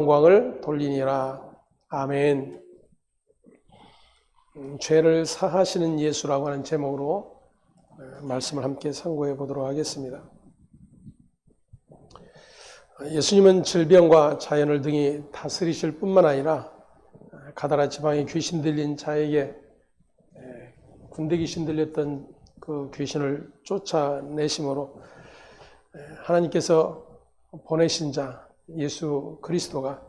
영광을 돌리니라. 아멘. 죄를 사하시는 예수라고 하는 제목으로 말씀을 함께 상고해 보도록 하겠습니다. 예수님은 질병과 자연을 등이 다스리실 뿐만 아니라 가다라 지방에 귀신 들린 자에게 군대 귀신 들렸던 그 귀신을 쫓아내심으로 하나님께서 보내신 자 예수 그리스도가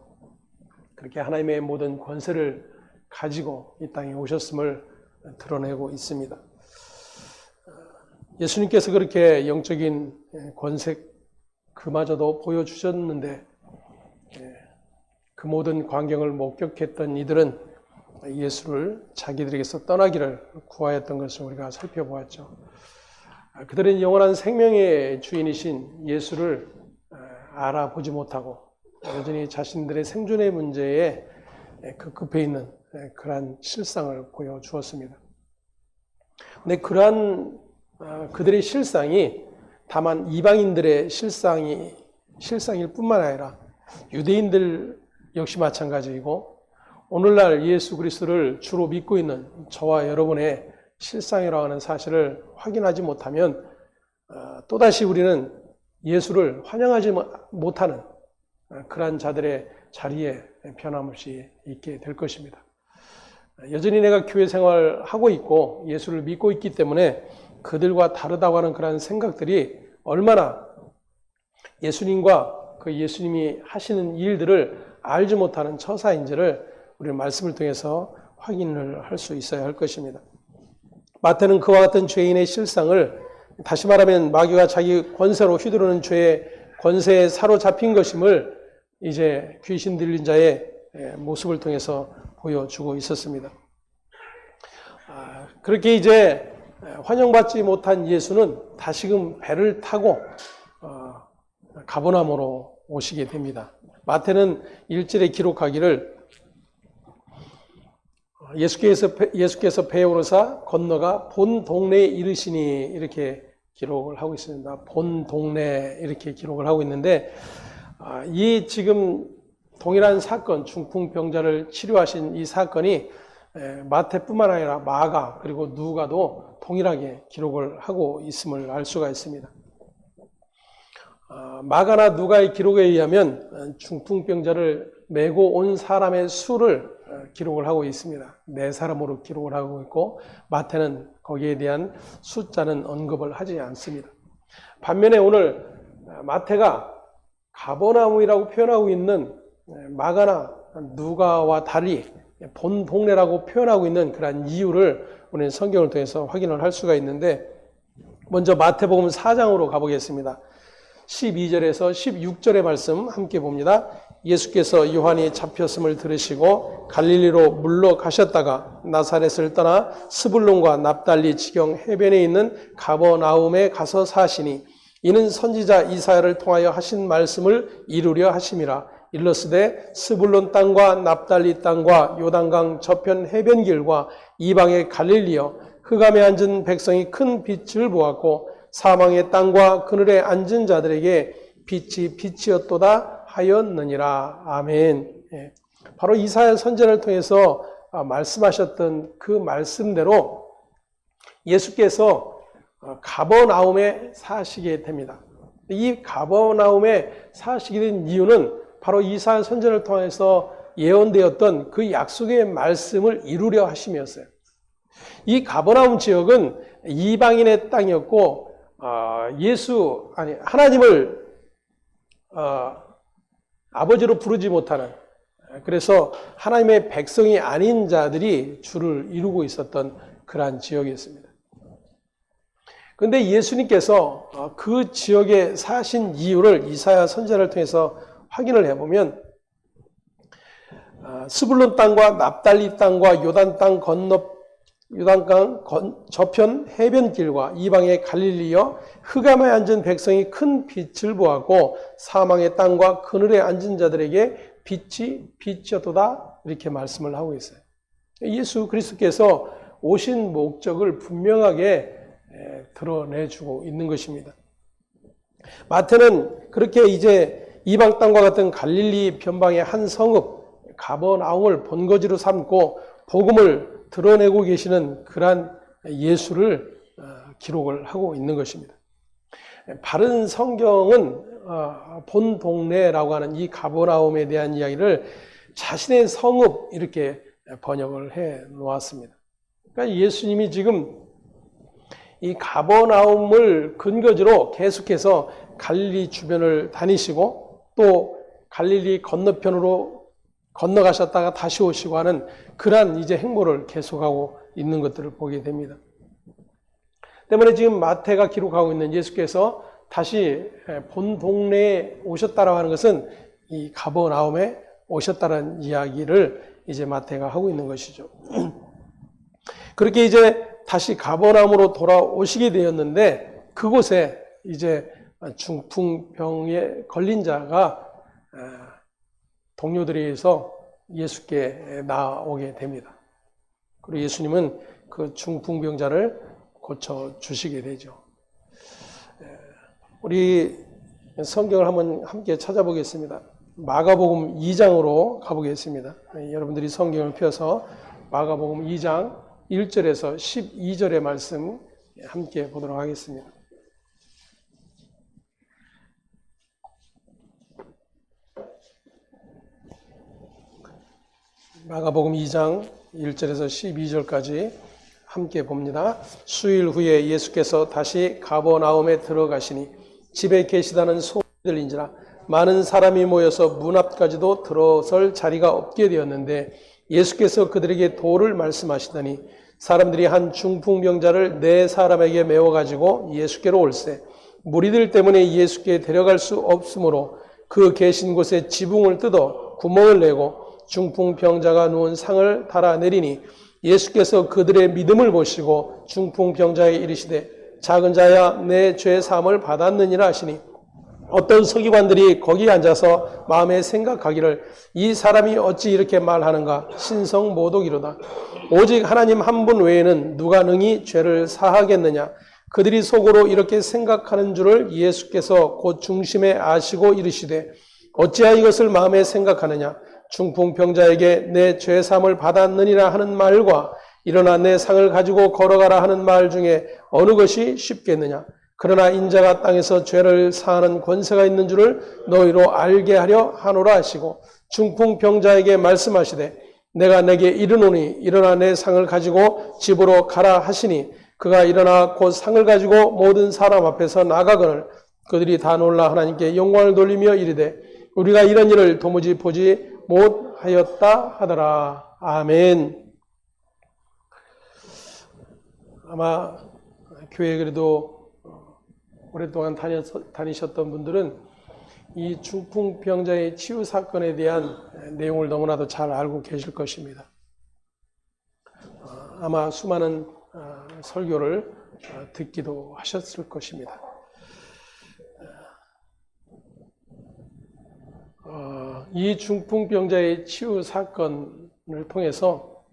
그렇게 하나님의 모든 권세를 가지고 이 땅에 오셨음을 드러내고 있습니다. 예수님께서 그렇게 영적인 권세 그마저도 보여주셨는데 그 모든 광경을 목격했던 이들은 예수를 자기들에게서 떠나기를 구하였던 것을 우리가 살펴보았죠. 그들은 영원한 생명의 주인이신 예수를 알아보지 못하고 여전히 자신들의 생존의 문제에 급급해 있는 그러한 실상을 보여주었습니다. 근데 그러한 그들의 실상이 다만 이방인들의 실상일 뿐만 아니라 유대인들 역시 마찬가지이고 오늘날 예수 그리스도를 주로 믿고 있는 저와 여러분의 실상이라고 하는 사실을 확인하지 못하면 또다시 우리는 예수를 환영하지 못하는 그러한 자들의 자리에 변함없이 있게 될 것입니다. 여전히 내가 교회 생활하고 있고 예수를 믿고 있기 때문에 그들과 다르다고 하는 그런 생각들이 얼마나 예수님과 그 예수님이 하시는 일들을 알지 못하는 처사인지를 우리 말씀을 통해서 확인을 할 수 있어야 할 것입니다. 마태는 그와 같은 죄인의 실상을 다시 말하면 마귀가 자기 권세로 휘두르는 죄의 권세에 사로잡힌 것임을 이제 귀신 들린 자의 모습을 통해서 보여주고 있었습니다. 그렇게 이제 환영받지 못한 예수는 다시금 배를 타고 가버나움으로 오시게 됩니다. 마태는 1절에 기록하기를 예수께서 배에 오르사 건너가 본 동네에 이르시니 이렇게 기록을 하고 있습니다. 본 동네 이렇게 기록을 하고 있는데 이 지금 동일한 사건 중풍병자를 치료하신 이 사건이 마태뿐만 아니라 마가 그리고 누가도 동일하게 기록을 하고 있음을 알 수가 있습니다. 마가나 누가의 기록에 의하면 중풍병자를 메고 온 사람의 수를 기록을 하고 있습니다. 4사람으로 기록을 하고 있고 마태는 거기에 대한 숫자는 언급을 하지 않습니다. 반면에 오늘 마태가 가버나움이라고 표현하고 있는 마가나 누가와 달리 본 동네라고 표현하고 있는 그런 이유를 우리는 성경을 통해서 확인을 할 수가 있는데 먼저 마태복음 4장으로 가보겠습니다. 12절에서 16절의 말씀 함께 봅니다. 예수께서 요한이 잡혔음을 들으시고 갈릴리로 물러가셨다가 나사렛을 떠나 스불론과 납달리 지경 해변에 있는 가버나움에 가서 사시니 이는 선지자 이사야를 통하여 하신 말씀을 이루려 하심이라. 일러스되 스불론 땅과 납달리 땅과 요단강 저편 해변길과 이방의 갈릴리여 흑암에 앉은 백성이 큰 빛을 보았고 사망의 땅과 그늘에 앉은 자들에게 빛이 빛이었도다 하였느니라. 아멘. 바로 이사야 선지자를 통해서 말씀하셨던 그 말씀대로 예수께서 가버나움에 사시게 됩니다. 이 가버나움에 사시게 된 이유는 바로 이사야 선지자를 통해서 예언되었던 그 약속의 말씀을 이루려 하심이었어요. 이 가버나움 지역은 이방인의 땅이었고 하나님을 아버지로 부르지 못하는, 그래서 하나님의 백성이 아닌 자들이 주를 이루고 있었던 그러한 지역이었습니다. 그런데 예수님께서 그 지역에 사신 이유를 이사야 선지자를 통해서 확인을 해보면 스불론 땅과 납달리 땅과 요단강 저편 해변길과 이방의 갈릴리여 흑암에 앉은 백성이 큰 빛을 보았고 사망의 땅과 그늘에 앉은 자들에게 빛이 빛이었도다 이렇게 말씀을 하고 있어요. 예수 그리스도께서 오신 목적을 분명하게 드러내주고 있는 것입니다. 마태는 그렇게 이제 이방 땅과 같은 갈릴리 변방의 한 성읍 가버나움을 본거지로 삼고 복음을 드러내고 계시는 그러한 예수를 기록을 하고 있는 것입니다. 바른 성경은 본 동네라고 하는 이 가버나움에 대한 이야기를 자신의 성읍 이렇게 번역을 해 놓았습니다. 그러니까 예수님이 지금 이 가버나움을 근거지로 계속해서 갈릴리 주변을 다니시고 또 갈릴리 건너편으로 건너가셨다가 다시 오시고 하는 그러한 이제 행보를 계속하고 있는 것들을 보게 됩니다. 때문에 지금 마태가 기록하고 있는 예수께서 다시 본 동네에 오셨다라고 하는 것은 이 가버나움에 오셨다는 이야기를 이제 마태가 하고 있는 것이죠. 그렇게 이제 다시 가버나움으로 돌아오시게 되었는데 그곳에 이제 중풍병에 걸린 자가 동료들에 의해서 예수께 나오게 됩니다. 그리고 예수님은 그 중풍병자를 고쳐주시게 되죠. 우리 성경을 한번 함께 찾아보겠습니다. 마가복음 2장으로 가보겠습니다. 여러분들이 성경을 펴서 마가복음 2장 1절에서 12절의 말씀 함께 보도록 하겠습니다. 마가복음 2장 1절에서 12절까지 함께 봅니다. 수일 후에 예수께서 다시 가버나움에 들어가시니 집에 계시다는 소문이 들린지라 많은 사람이 모여서 문 앞까지도 들어설 자리가 없게 되었는데 예수께서 그들에게 도를 말씀하시더니 사람들이 한 중풍병자를 네 사람에게 메워가지고 예수께로 올세 무리들 때문에 예수께 데려갈 수 없으므로 그 계신 곳에 지붕을 뜯어 구멍을 내고 중풍병자가 누운 상을 달아내리니 예수께서 그들의 믿음을 보시고 중풍병자에게 이르시되 작은 자야 내 죄 사함을 받았느니라 하시니 어떤 서기관들이 거기 앉아서 마음에 생각하기를 이 사람이 어찌 이렇게 말하는가 신성모독이로다. 오직 하나님 한 분 외에는 누가 능히 죄를 사하겠느냐. 그들이 속으로 이렇게 생각하는 줄을 예수께서 곧 중심에 아시고 이르시되 어찌하여 이것을 마음에 생각하느냐. 중풍병자에게 내 죄 사함을 받았느니라 하는 말과 일어나 내 상을 가지고 걸어가라 하는 말 중에 어느 것이 쉽겠느냐. 그러나 인자가 땅에서 죄를 사하는 권세가 있는 줄을 너희로 알게 하려 하노라 하시고 중풍병자에게 말씀하시되 내가 내게 이르노니 일어나 내 상을 가지고 집으로 가라 하시니 그가 일어나 곧 상을 가지고 모든 사람 앞에서 나가거늘 그들이 다 놀라 하나님께 영광을 돌리며 이르되 우리가 이런 일을 도무지 보지 못하였다 하더라. 아멘. 아마 교회 그래도 오랫동안 다니셨던 분들은 이 중풍병자의 치유 사건에 대한 내용을 너무나도 잘 알고 계실 것입니다. 아마 수많은 설교를 듣기도 하셨을 것입니다. 이 중풍병자의 치유 사건을 통해서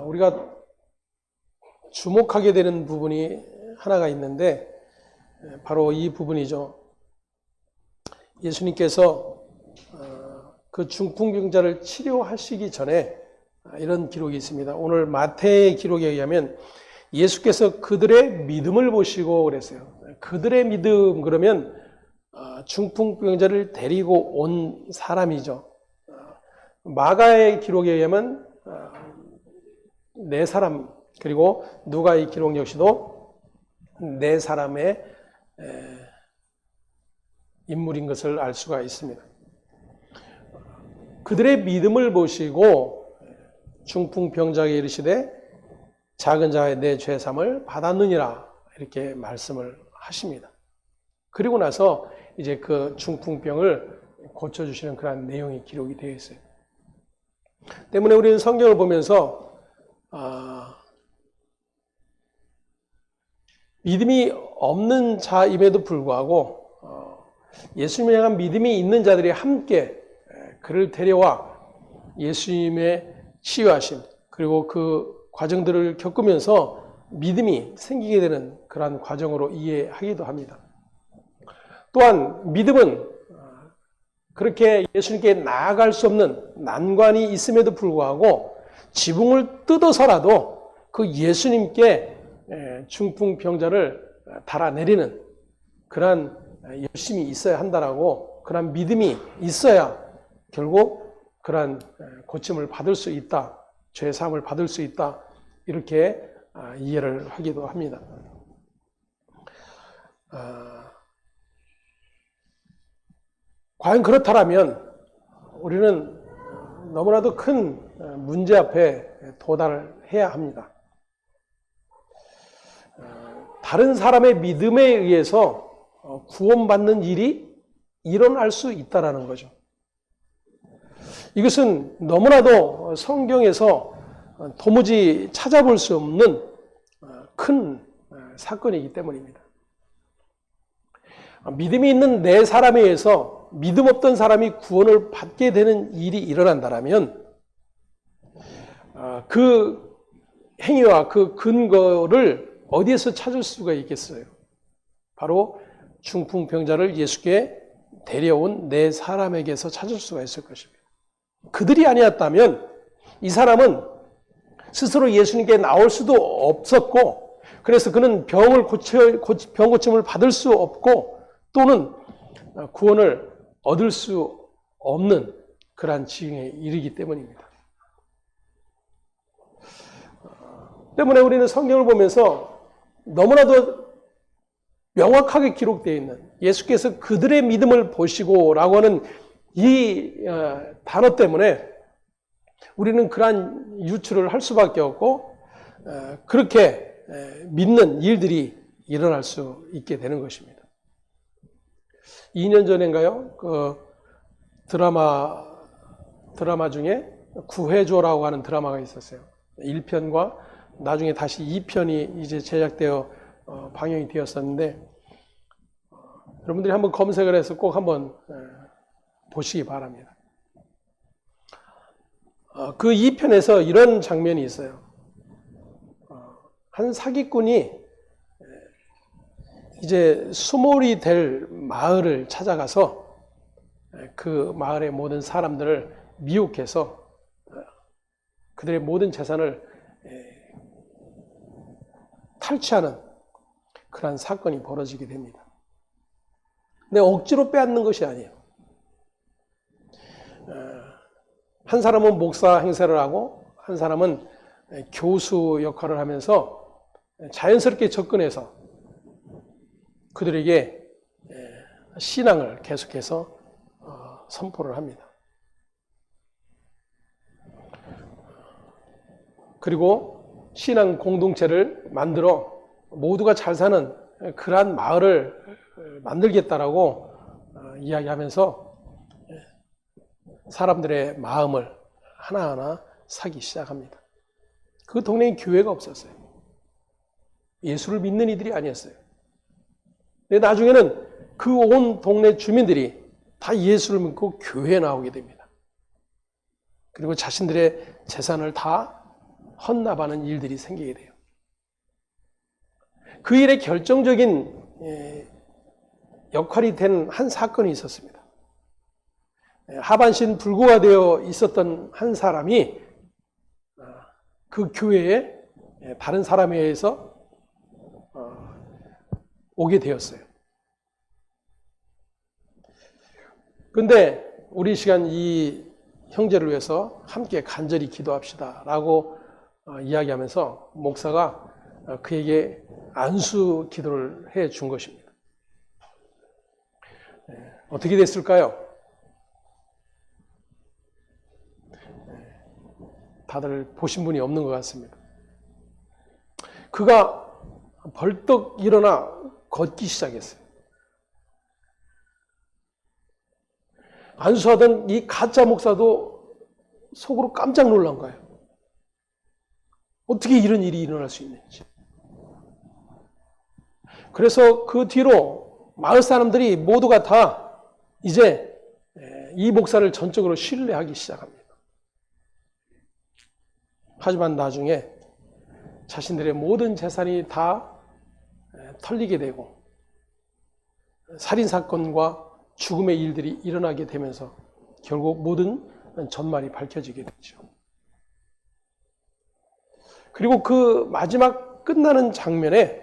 우리가 주목하게 되는 부분이 하나가 있는데 바로 이 부분이죠. 예수님께서 그 중풍병자를 치료하시기 전에 이런 기록이 있습니다. 오늘 마태의 기록에 의하면 예수께서 그들의 믿음을 보시고 그랬어요. 그들의 믿음 그러면 중풍병자를 데리고 온 사람이죠. 마가의 기록에 의하면 네 사람 그리고 누가의 기록 역시도 네 사람의 인물인 것을 알 수가 있습니다. 그들의 믿음을 보시고 중풍병자에게 이르시되 작은 자의 내 죄삼을 받았느니라 이렇게 말씀을 하십니다. 그리고 나서 이제 그 중풍병을 고쳐주시는 그런 내용이 기록이 되어 있어요. 때문에 우리는 성경을 보면서 믿음이 없는 자임에도 불구하고 예수님에 향한 믿음이 있는 자들이 함께 그를 데려와 예수님의 치유하심 그리고 그 과정들을 겪으면서 믿음이 생기게 되는 그러한 과정으로 이해하기도 합니다. 또한 믿음은 그렇게 예수님께 나아갈 수 없는 난관이 있음에도 불구하고 지붕을 뜯어서라도 그 예수님께 중풍병자를 달아내리는 그러한 열심이 있어야 한다라고, 그러한 믿음이 있어야 결국 그러한 고침을 받을 수 있다, 죄 사함을 받을 수 있다, 이렇게 이해를 하기도 합니다. 과연 그렇다면 우리는 너무나도 큰 문제 앞에 도달을 해야 합니다. 다른 사람의 믿음에 의해서 구원받는 일이 일어날 수 있다는 거죠. 이것은 너무나도 성경에서 도무지 찾아볼 수 없는 큰 사건이기 때문입니다. 믿음이 있는 네 사람에 의해서 믿음 없던 사람이 구원을 받게 되는 일이 일어난다면 그 행위와 그 근거를 어디에서 찾을 수가 있겠어요? 바로 중풍병자를 예수께 데려온 네 사람에게서 찾을 수가 있을 것입니다. 그들이 아니었다면 이 사람은 스스로 예수님께 나올 수도 없었고, 그래서 그는 병 고침을 받을 수 없고 또는 구원을 얻을 수 없는 그러한 지경에 이르기 때문입니다. 때문에 우리는 성경을 보면서 너무나도 명확하게 기록되어 있는, 예수께서 그들의 믿음을 보시고 라고 하는 이 단어 때문에 우리는 그러한 유추를 할 수밖에 없고 그렇게 믿는 일들이 일어날 수 있게 되는 것입니다. 2년 전인가요? 그 드라마 중에 구해줘라고 하는 드라마가 있었어요. 1편과 나중에 다시 2편이 이제 제작되어 방영이 되었었는데, 여러분들이 한번 검색을 해서 꼭 한번 보시기 바랍니다. 그 2편에서 이런 장면이 있어요. 한 사기꾼이 이제 수몰이 될 마을을 찾아가서 그 마을의 모든 사람들을 미혹해서 그들의 모든 재산을 탈취하는 그런 사건이 벌어지게 됩니다. 근데 억지로 빼앗는 것이 아니에요. 한 사람은 목사 행세를 하고 한 사람은 교수 역할을 하면서 자연스럽게 접근해서 그들에게 신앙을 계속해서 선포를 합니다. 그리고 신앙 공동체를 만들어 모두가 잘 사는 그러한 마을을 만들겠다라고 이야기하면서 사람들의 마음을 하나하나 사기 시작합니다. 그 동네에 교회가 없었어요. 예수를 믿는 이들이 아니었어요. 근데 나중에는 그 온 동네 주민들이 다 예수를 믿고 교회에 나오게 됩니다. 그리고 자신들의 재산을 다 헌납하는 일들이 생기게 돼요. 그 일의 결정적인 역할이 된 한 사건이 있었습니다. 하반신 불구가 되어 있었던 한 사람이 그 교회에 다른 사람에 의해서 오게 되었어요. 그런데 우리 시간 이 형제를 위해서 함께 간절히 기도합시다 라고 이야기하면서 목사가 그에게 안수 기도를 해 준 것입니다. 어떻게 됐을까요? 다들 보신 분이 없는 것 같습니다. 그가 벌떡 일어나 걷기 시작했어요. 안수하던 이 가짜 목사도 속으로 깜짝 놀란 거예요. 어떻게 이런 일이 일어날 수 있는지. 그래서 그 뒤로 마을 사람들이 모두가 다 이제 이 목사를 전적으로 신뢰하기 시작합니다. 하지만 나중에 자신들의 모든 재산이 다 털리게 되고 살인사건과 죽음의 일들이 일어나게 되면서 결국 모든 전말이 밝혀지게 되죠. 그리고 그 마지막 끝나는 장면에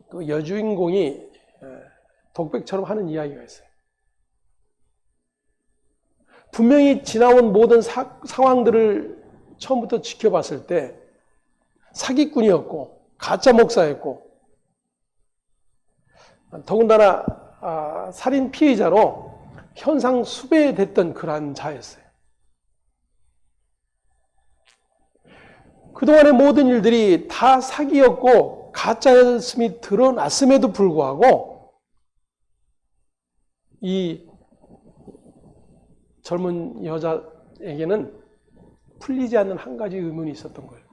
그 여주인공이 독백처럼 하는 이야기가 있어요. 분명히 지나온 모든 상황들을 처음부터 지켜봤을 때 사기꾼이었고 가짜 목사였고 더군다나 살인 피의자로 현상 수배됐던 그러한 자였어요. 그동안의 모든 일들이 다 사기였고 가짜였음이 드러났음에도 불구하고 이 젊은 여자에게는 풀리지 않는 한 가지 의문이 있었던 거예요.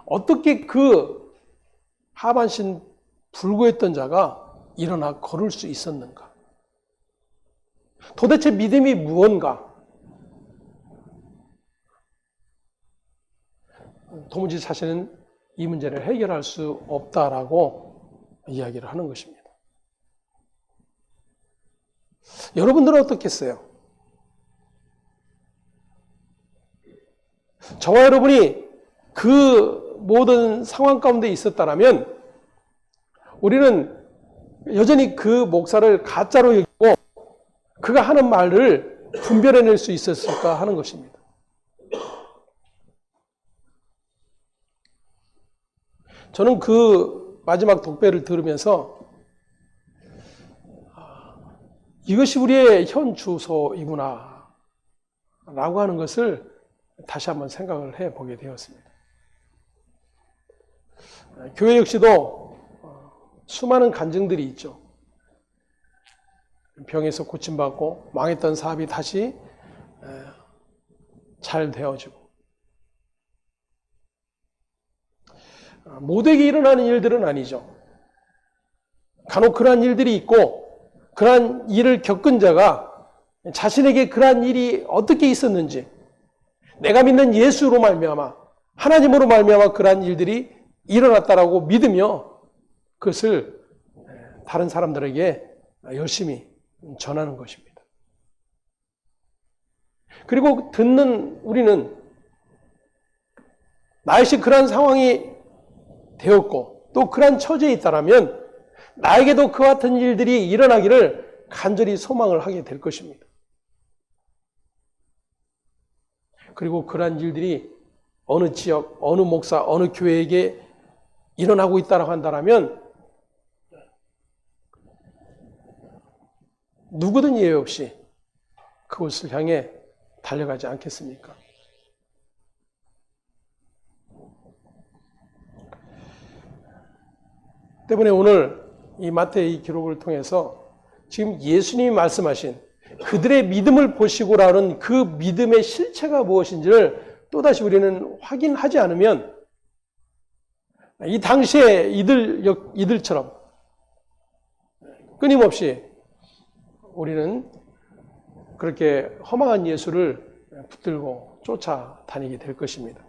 어떻게 그 하반신 불구했던 자가 일어나 걸을 수 있었는가? 도대체 믿음이 무언가? 도무지 자신은 이 문제를 해결할 수 없다라고 이야기를 하는 것입니다. 여러분들은 어떻겠어요? 저와 여러분이 그 모든 상황 가운데 있었다면 우리는 여전히 그 목사를 가짜로 여기고 그가 하는 말을 분별해낼 수 있었을까 하는 것입니다. 저는 그 마지막 독배를 들으면서 이것이 우리의 현 주소이구나 라고 하는 것을 다시 한번 생각을 해보게 되었습니다. 교회 역시도 수많은 간증들이 있죠. 병에서 고침받고 망했던 사업이 다시 잘 되어지고 모두에게 일어나는 일들은 아니죠. 간혹 그러한 일들이 있고 그러한 일을 겪은 자가 자신에게 그러한 일이 어떻게 있었는지 내가 믿는 예수로 말미암아 하나님으로 말미암아 그러한 일들이 일어났다라고 믿으며 그것을 다른 사람들에게 열심히 전하는 것입니다. 그리고 듣는 우리는 나 역시 그러한 상황이 되었고 또 그러한 처지에 있다라면 나에게도 그와 같은 일들이 일어나기를 간절히 소망을 하게 될 것입니다. 그리고 그러한 일들이 어느 지역, 어느 목사, 어느 교회에게 일어나고 있다고 한다면 누구든 예외 없이 그곳을 향해 달려가지 않겠습니까? 때문에 오늘 이 마태의 기록을 통해서 지금 예수님이 말씀하신 그들의 믿음을 보시고라는 그 믿음의 실체가 무엇인지를 또다시 우리는 확인하지 않으면 이 당시에 이들처럼 끊임없이 우리는 그렇게 허망한 예수를 붙들고 쫓아다니게 될 것입니다.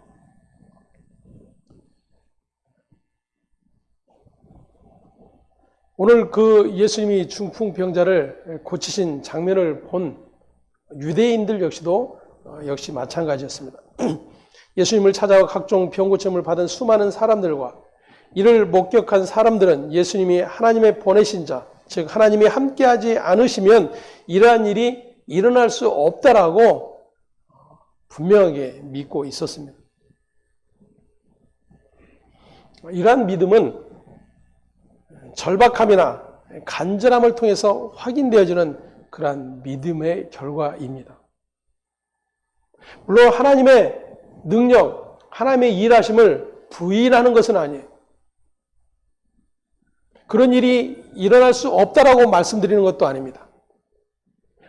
오늘 그 예수님이 중풍병자를 고치신 장면을 본 유대인들 역시 마찬가지였습니다. 예수님을 찾아와 각종 병 고침을 받은 수많은 사람들과 이를 목격한 사람들은 예수님이 하나님의 보내신 자, 즉 하나님이 함께하지 않으시면 이러한 일이 일어날 수 없다라고 분명하게 믿고 있었습니다. 이러한 믿음은 절박함이나 간절함을 통해서 확인되어지는 그러한 믿음의 결과입니다. 물론 하나님의 능력, 하나님의 일하심을 부인하는 것은 아니에요. 그런 일이 일어날 수 없다라고 말씀드리는 것도 아닙니다.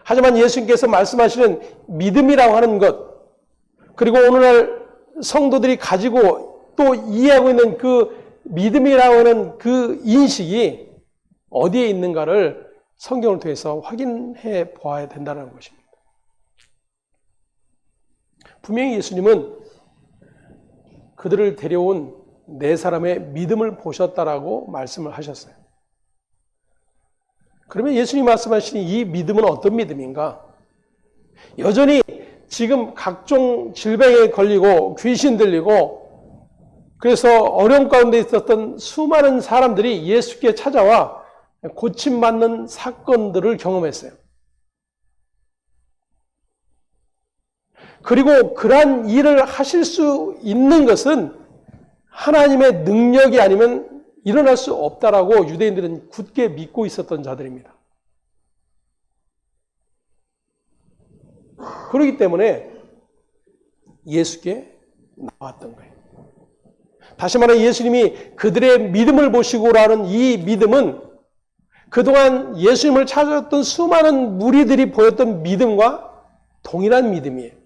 하지만 예수님께서 말씀하시는 믿음이라고 하는 것, 그리고 오늘날 성도들이 가지고 또 이해하고 있는 그 믿음이라고 하는 그 인식이 어디에 있는가를 성경을 통해서 확인해 보아야 된다는 것입니다. 분명히 예수님은 그들을 데려온 네 사람의 믿음을 보셨다라고 말씀을 하셨어요. 그러면 예수님 말씀하시는 이 믿음은 어떤 믿음인가? 여전히 지금 각종 질병에 걸리고 귀신 들리고 그래서 어려움 가운데 있었던 수많은 사람들이 예수께 찾아와 고침받는 사건들을 경험했어요. 그리고 그러한 일을 하실 수 있는 것은 하나님의 능력이 아니면 일어날 수 없다라고 유대인들은 굳게 믿고 있었던 자들입니다. 그렇기 때문에 예수께 나왔던 거예요. 다시 말해 예수님이 그들의 믿음을 보시고라는 이 믿음은 그동안 예수님을 찾았던 수많은 무리들이 보였던 믿음과 동일한 믿음이에요.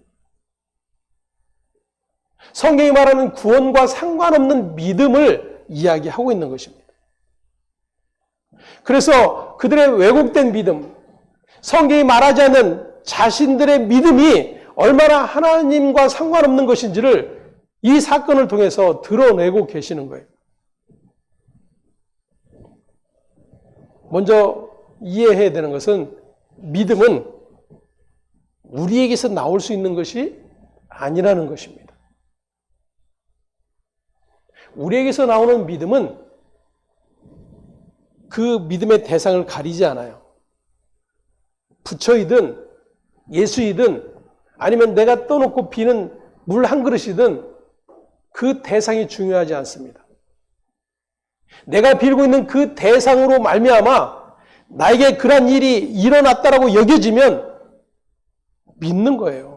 성경이 말하는 구원과 상관없는 믿음을 이야기하고 있는 것입니다. 그래서 그들의 왜곡된 믿음, 성경이 말하지 않는 자신들의 믿음이 얼마나 하나님과 상관없는 것인지를 이 사건을 통해서 드러내고 계시는 거예요. 먼저 이해해야 되는 것은 믿음은 우리에게서 나올 수 있는 것이 아니라는 것입니다. 우리에게서 나오는 믿음은 그 믿음의 대상을 가리지 않아요. 부처이든 예수이든 아니면 내가 떠놓고 비는 물 한 그릇이든 그 대상이 중요하지 않습니다. 내가 빌고 있는 그 대상으로 말미암아 나에게 그런 일이 일어났다라고 여겨지면 믿는 거예요.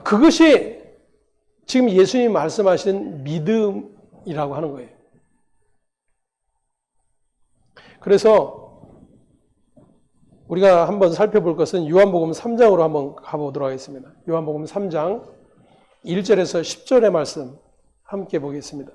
그것이 지금 예수님이 말씀하신 믿음이라고 하는 거예요. 그래서 우리가 한번 살펴볼 것은 요한복음 3장으로 한번 가보도록 하겠습니다. 요한복음 3장 1절에서 10절의 말씀 함께 보겠습니다.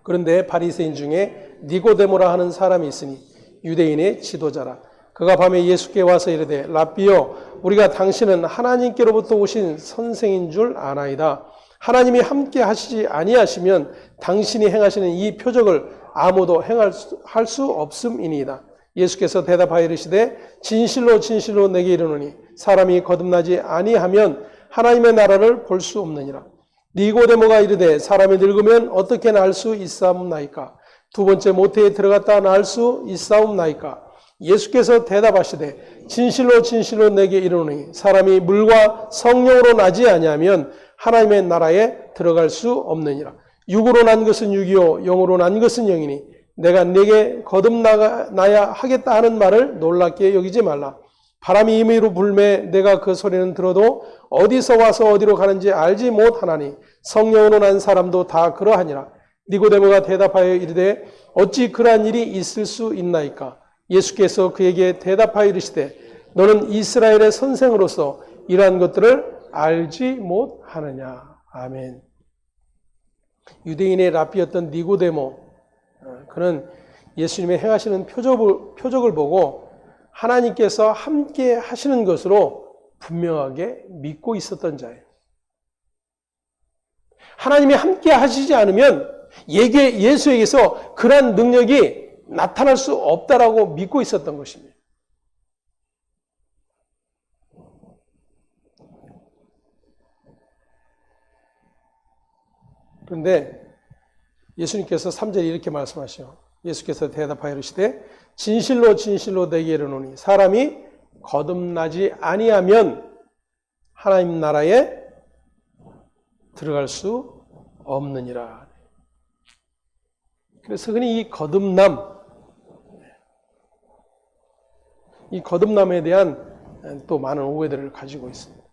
그런데 바리새인 중에 니고데모라 하는 사람이 있으니 유대인의 지도자라. 그가 밤에 예수께 와서 이르되 랍비여 우리가 당신은 하나님께로부터 오신 선생인 줄 아나이다. 하나님이 함께 하시지 아니하시면 당신이 행하시는 이 표적을 아무도 할 수 없음이니이다. 예수께서 대답하여 이르시되 진실로 진실로 내게 이르노니 사람이 거듭나지 아니하면 하나님의 나라를 볼 수 없느니라. 니고데모가 이르되 사람이 늙으면 어떻게 날 수 있사옵나이까? 두 번째 모태에 들어갔다 날 수 있사옵나이까? 예수께서 대답하시되 진실로 진실로 내게 이르노니 사람이 물과 성령으로 나지 아니하면 하나님의 나라에 들어갈 수 없느니라. 육으로 난 것은 육이요 영으로 난 것은 영이니 내가 네게 거듭나야 하겠다 하는 말을 놀랍게 여기지 말라. 바람이 임의로 불매 내가 그 소리는 들어도 어디서 와서 어디로 가는지 알지 못하나니 성령으로 난 사람도 다 그러하니라. 니고데모가 대답하여 이르되 어찌 그러한 일이 있을 수 있나이까? 예수께서 그에게 대답하여 이르시되 너는 이스라엘의 선생으로서 이러한 것들을 알지 못하느냐. 아멘. 유대인의 랍비였던 니고데모, 그는 예수님의 행하시는 표적을 보고 하나님께서 함께 하시는 것으로 분명하게 믿고 있었던 자예요. 하나님이 함께 하시지 않으면 예수에게서 그러한 능력이 나타날 수 없다라고 믿고 있었던 것입니다. 그런데 예수님께서 3절에 이렇게 말씀하시죠. 예수께서 대답하여 이르시되 진실로 진실로 내게 이르노니 사람이 거듭나지 아니하면 하나님 나라에 들어갈 수 없느니라. 그래서 흔히 이 거듭남에 대한 또 많은 오해들을 가지고 있습니다.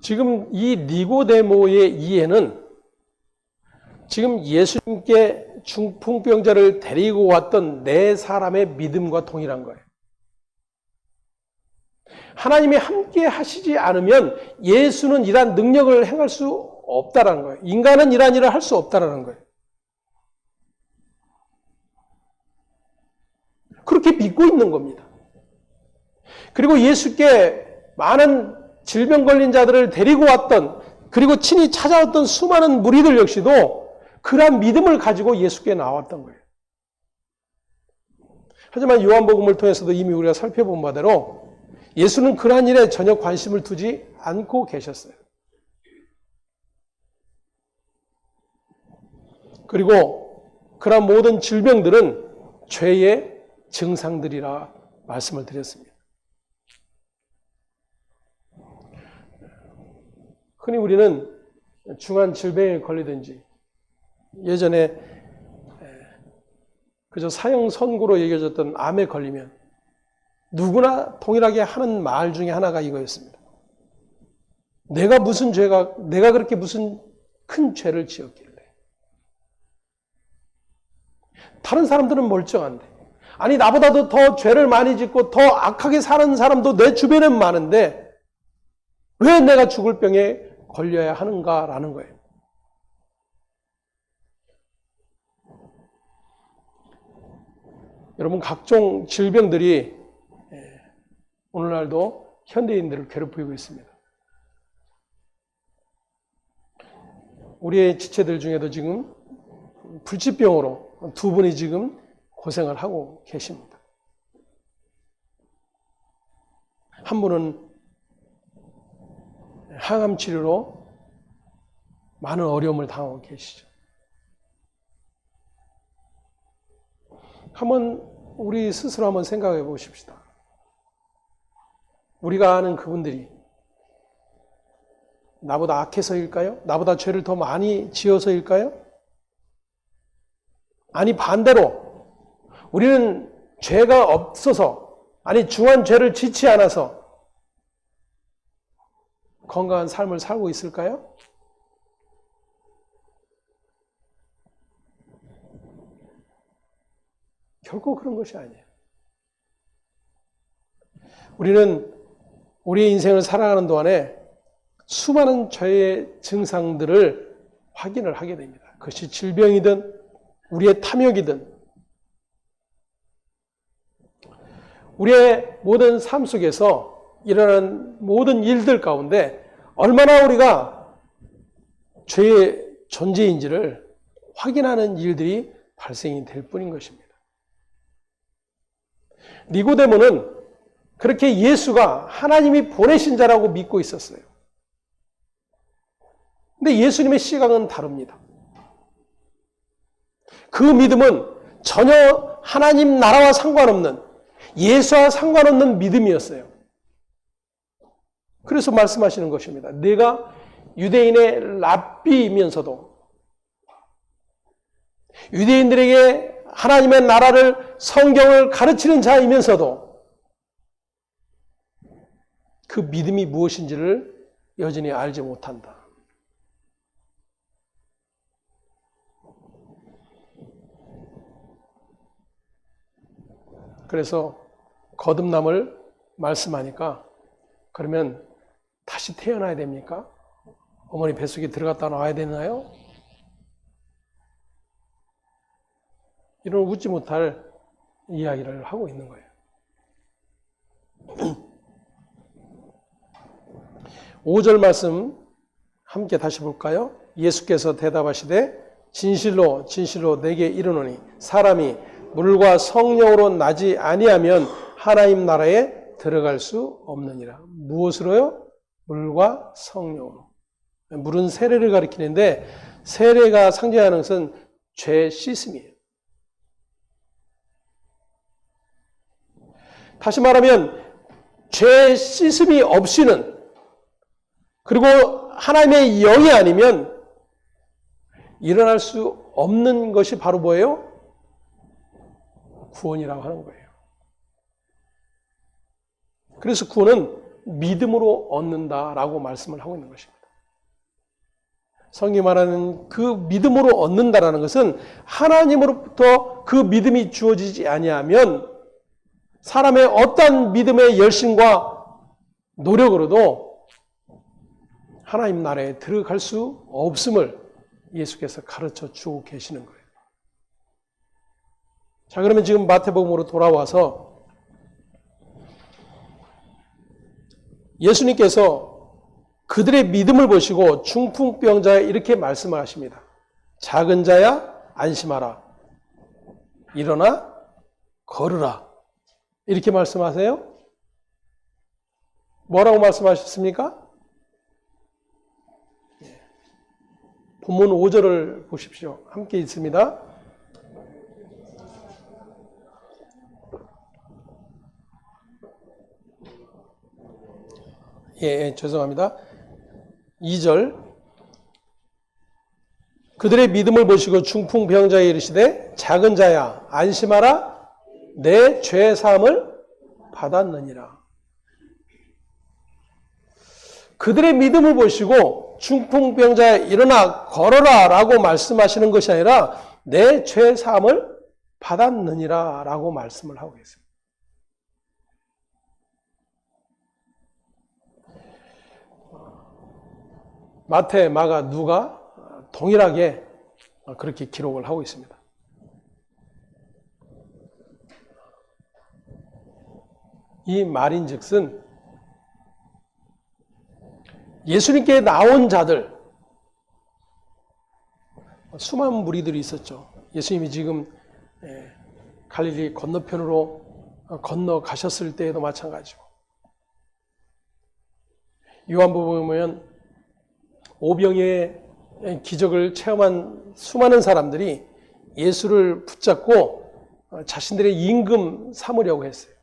지금 이 니고데모의 이해는 지금 예수님께 중풍병자를 데리고 왔던 네 사람의 믿음과 동일한 거예요. 하나님이 함께 하시지 않으면 예수는 이러한 능력을 행할 수 없다라는 거예요. 인간은 이러한 일을 할 수 없다라는 거예요. 그렇게 믿고 있는 겁니다. 그리고 예수께 많은 질병 걸린 자들을 데리고 왔던, 그리고 친히 찾아왔던 수많은 무리들 역시도 그러한 믿음을 가지고 예수께 나왔던 거예요. 하지만 요한복음을 통해서도 이미 우리가 살펴본 바대로 예수는 그러한 일에 전혀 관심을 두지 않고 계셨어요. 그리고 그러한 모든 질병들은 죄의 증상들이라 말씀을 드렸습니다. 흔히 우리는 중한 질병에 걸리든지 예전에 그저 사형 선고로 여겨졌던 암에 걸리면 누구나 동일하게 하는 말 중에 하나가 이거였습니다. 내가 그렇게 무슨 큰 죄를 지었길래. 다른 사람들은 멀쩡한데. 아니, 나보다도 더 죄를 많이 짓고 더 악하게 사는 사람도 내 주변엔 많은데 왜 내가 죽을 병에 걸려야 하는가라는 거예요. 여러분, 각종 질병들이 오늘날도 현대인들을 괴롭히고 있습니다. 우리의 지체들 중에도 지금 불치병으로 두 분이 지금 고생을 하고 계십니다. 한 분은 항암 치료로 많은 어려움을 당하고 계시죠. 한번 우리 스스로 한번 생각해 보십시다. 우리가 아는 그분들이 나보다 악해서일까요? 나보다 죄를 더 많이 지어서일까요? 아니, 반대로 우리는 죄가 없어서, 아니 중한 죄를 짓지 않아서 건강한 삶을 살고 있을까요? 결코 그런 것이 아니에요. 우리는 우리 인생을 살아가는 동안에 수많은 죄의 증상들을 확인을 하게 됩니다. 그것이 질병이든 우리의 탐욕이든 우리의 모든 삶 속에서 일어나는 모든 일들 가운데 얼마나 우리가 죄의 존재인지를 확인하는 일들이 발생이 될 뿐인 것입니다. 니고데모는 그렇게 예수가 하나님이 보내신 자라고 믿고 있었어요. 근데 예수님의 시각은 다릅니다. 그 믿음은 전혀 하나님 나라와 상관없는, 예수와 상관없는 믿음이었어요. 그래서 말씀하시는 것입니다. 내가 유대인의 랍비이면서도 유대인들에게 하나님의 나라를, 성경을 가르치는 자이면서도 그 믿음이 무엇인지를 여전히 알지 못한다. 그래서 거듭남을 말씀하니까 그러면 다시 태어나야 됩니까? 어머니 뱃속에 들어갔다 나와야 되나요? 이런 웃지 못할 이야기를 하고 있는 거예요. 5절 말씀 함께 다시 볼까요? 예수께서 대답하시되 진실로 진실로 내게 이르노니 사람이 물과 성령으로 나지 아니하면 하나님 나라에 들어갈 수 없느니라. 무엇으로요? 물과 성령으로. 물은 세례를 가리키는데 세례가 상징하는 것은 죄 씻음이에요. 다시 말하면 죄 씻음이 없이는, 그리고 하나님의 영이 아니면 일어날 수 없는 것이 바로 뭐예요? 구원이라고 하는 거예요. 그래서 구원은 믿음으로 얻는다라고 말씀을 하고 있는 것입니다. 성경이 말하는 그 믿음으로 얻는다라는 것은 하나님으로부터 그 믿음이 주어지지 아니하면 사람의 어떠한 믿음의 열심과 노력으로도 하나님 나라에 들어갈 수 없음을 예수께서 가르쳐 주고 계시는 거예요. 자, 그러면 지금 마태복음으로 돌아와서 예수님께서 그들의 믿음을 보시고 중풍병자에 이렇게 말씀을 하십니다. 작은 자야 안심하라. 일어나 걸으라. 이렇게 말씀하세요. 뭐라고 말씀하셨습니까? 본문 5절을 보십시오. 함께 읽습니다. 죄송합니다. 2절. 그들의 믿음을 보시고 중풍병자에 이르시되 작은 자야 안심하라. 내 죄 사함을 받았느니라. 그들의 믿음을 보시고 중풍병자에 일어나 걸어라 라고 말씀하시는 것이 아니라 내 죄 사함을 받았느니라 라고 말씀을 하고 있습니다. 마태, 마가, 누가 동일하게 그렇게 기록을 하고 있습니다. 이 말인즉슨 예수님께 나온 자들, 수많은 무리들이 있었죠. 예수님이 지금 갈릴리 건너편으로 건너가셨을 때에도 마찬가지고, 요한복음에 보면 오병이의 기적을 체험한 수많은 사람들이 예수를 붙잡고 자신들의 임금 삼으려고 했어요.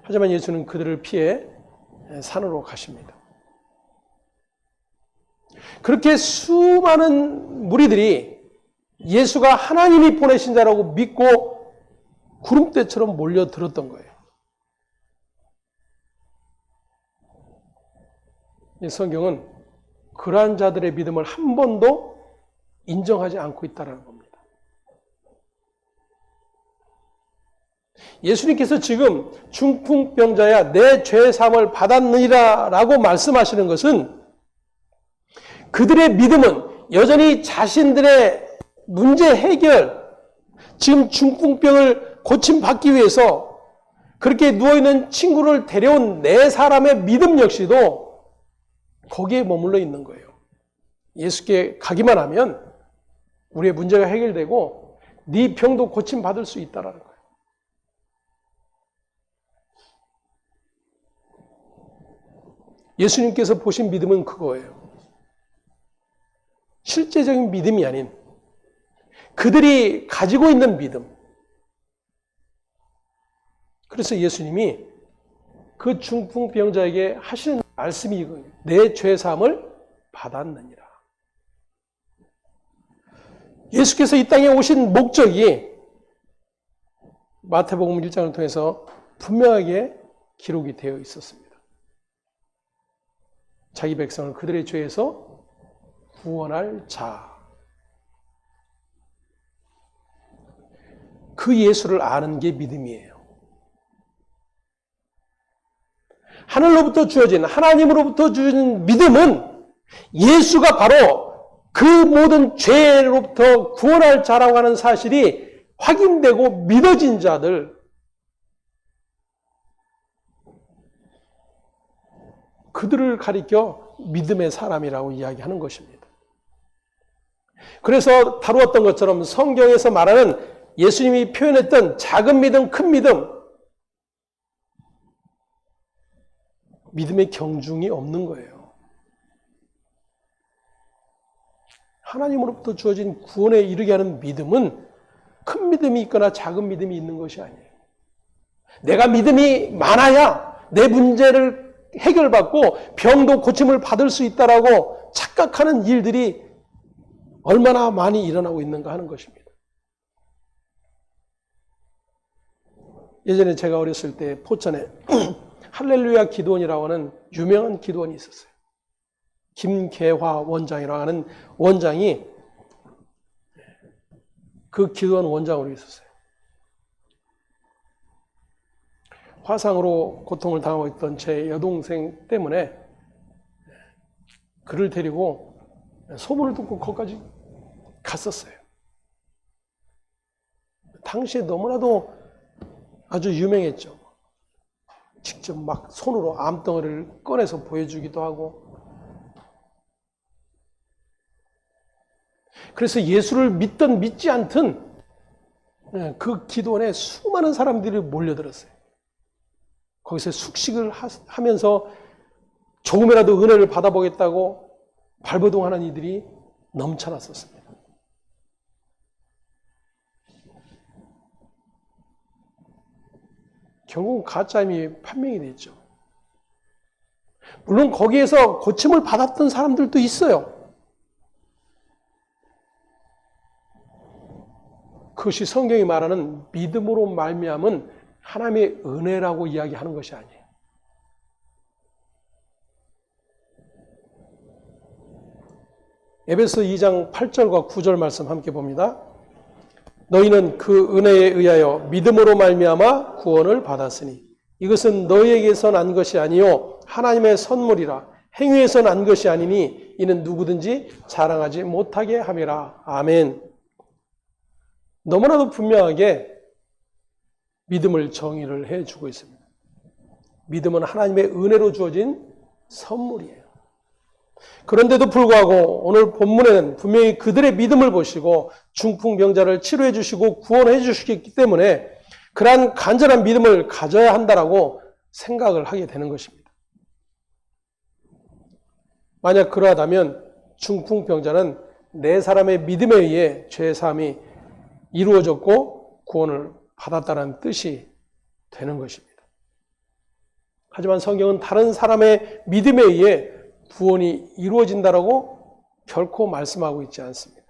하지만 예수는 그들을 피해 산으로 가십니다. 그렇게 수많은 무리들이 예수가 하나님이 보내신 자라고 믿고 구름대처럼 몰려들었던 거예요. 이 성경은 그러한 자들의 믿음을 한 번도 인정하지 않고 있다는 겁니다. 예수님께서 지금 중풍병자야 내 죄 사함을 받았느니라 라고 말씀하시는 것은 그들의 믿음은 여전히 자신들의 문제 해결, 지금 중풍병을 고침받기 위해서 그렇게 누워있는 친구를 데려온 네 사람의 믿음 역시도 거기에 머물러 있는 거예요. 예수께 가기만 하면 우리의 문제가 해결되고 네 병도 고침받을 수 있다는 거예요. 예수님께서 보신 믿음은 그거예요. 실제적인 믿음이 아닌 그들이 가지고 있는 믿음. 그래서 예수님이 그 중풍병자에게 하시는 말씀이 이거예요. 내 죄사함을 받았느니라. 예수께서 이 땅에 오신 목적이 마태복음 1장을 통해서 분명하게 기록이 되어 있었습니다. 자기 백성을 그들의 죄에서 구원할 자. 그 예수를 아는 게 믿음이에요. 하늘로부터 주어진, 하나님으로부터 주어진 믿음은 예수가 바로 그 모든 죄로부터 구원할 자라고 하는 사실이 확인되고 믿어진 자들, 그들을 가리켜 믿음의 사람이라고 이야기하는 것입니다. 그래서 다루었던 것처럼 성경에서 말하는 예수님이 표현했던 작은 믿음, 큰 믿음, 믿음의 경중이 없는 거예요. 하나님으로부터 주어진 구원에 이르게 하는 믿음은 큰 믿음이 있거나 작은 믿음이 있는 것이 아니에요. 내가 믿음이 많아야 내 문제를 해결받고 병도 고침을 받을 수 있다라고 착각하는 일들이 얼마나 많이 일어나고 있는가 하는 것입니다. 예전에 제가 어렸을 때 포천에 할렐루야 기도원이라고 하는 유명한 기도원이 있었어요. 김계화 원장이라고 하는 원장이 그 기도원 원장으로 있었어요. 화상으로 고통을 당하고 있던 제 여동생 때문에 그를 데리고 소문을 듣고 거기까지 갔었어요. 당시에 너무나도 아주 유명했죠. 직접 막 손으로 암덩어리를 꺼내서 보여주기도 하고. 그래서 예수를 믿든 믿지 않든 그 기도원에 수많은 사람들이 몰려들었어요. 거기서 숙식을 하면서 조금이라도 은혜를 받아보겠다고 발버둥하는 이들이 넘쳐났었습니다. 결국 가짜임이 판명이 됐죠. 물론 거기에서 고침을 받았던 사람들도 있어요. 그것이 성경이 말하는 믿음으로 말미암은 하나님의 은혜라고 이야기하는 것이 아니에요. 에베소 2장 8절과 9절 말씀 함께 봅니다. 너희는 그 은혜에 의하여 믿음으로 말미암아 구원을 받았으니 이것은 너희에게서 난 것이 아니요 하나님의 선물이라. 행위에서 난 것이 아니니 이는 누구든지 자랑하지 못하게 함이라. 아멘. 너무나도 분명하게 믿음을 정의를 해주고 있습니다. 믿음은 하나님의 은혜로 주어진 선물이에요. 그런데도 불구하고 오늘 본문에는 분명히 그들의 믿음을 보시고 중풍병자를 치료해 주시고 구원해 주시기 때문에 그러한 간절한 믿음을 가져야 한다라고 생각을 하게 되는 것입니다. 만약 그러하다면 중풍병자는 네 사람의 믿음에 의해 죄사함이 이루어졌고 구원을 받았다는 뜻이 되는 것입니다. 하지만 성경은 다른 사람의 믿음에 의해 구원이 이루어진다라고 결코 말씀하고 있지 않습니다.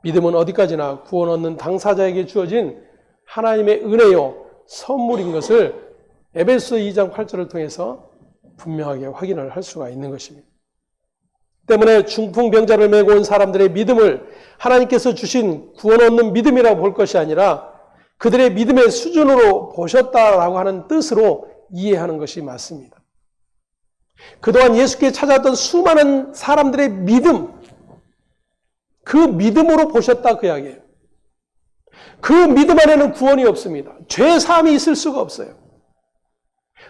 믿음은 어디까지나 구원 얻는 당사자에게 주어진 하나님의 은혜요 선물인 것을 에베소 2장 8절을 통해서 분명하게 확인을 할 수가 있는 것입니다. 때문에 중풍병자를 메고 온 사람들의 믿음을 하나님께서 주신 구원 얻는 믿음이라고 볼 것이 아니라 그들의 믿음의 수준으로 보셨다라고 하는 뜻으로 이해하는 것이 맞습니다. 그동안 예수께 찾아왔던 수많은 사람들의 믿음, 그 믿음으로 보셨다 그 이야기예요. 그 믿음 안에는 구원이 없습니다. 죄 사함이 있을 수가 없어요.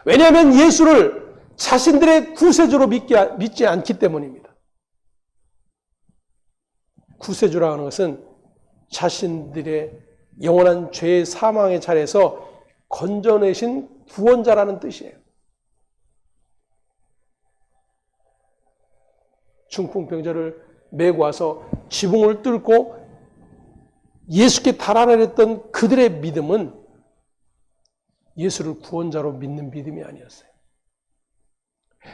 왜냐하면 예수를 자신들의 구세주로 믿지 않기 때문입니다. 구세주라고 하는 것은 자신들의 영원한 죄의 사망의 자리에서 건져내신 구원자라는 뜻이에요. 중풍병자를 메고 와서 지붕을 뚫고 예수께 달아내렸던 그들의 믿음은 예수를 구원자로 믿는 믿음이 아니었어요.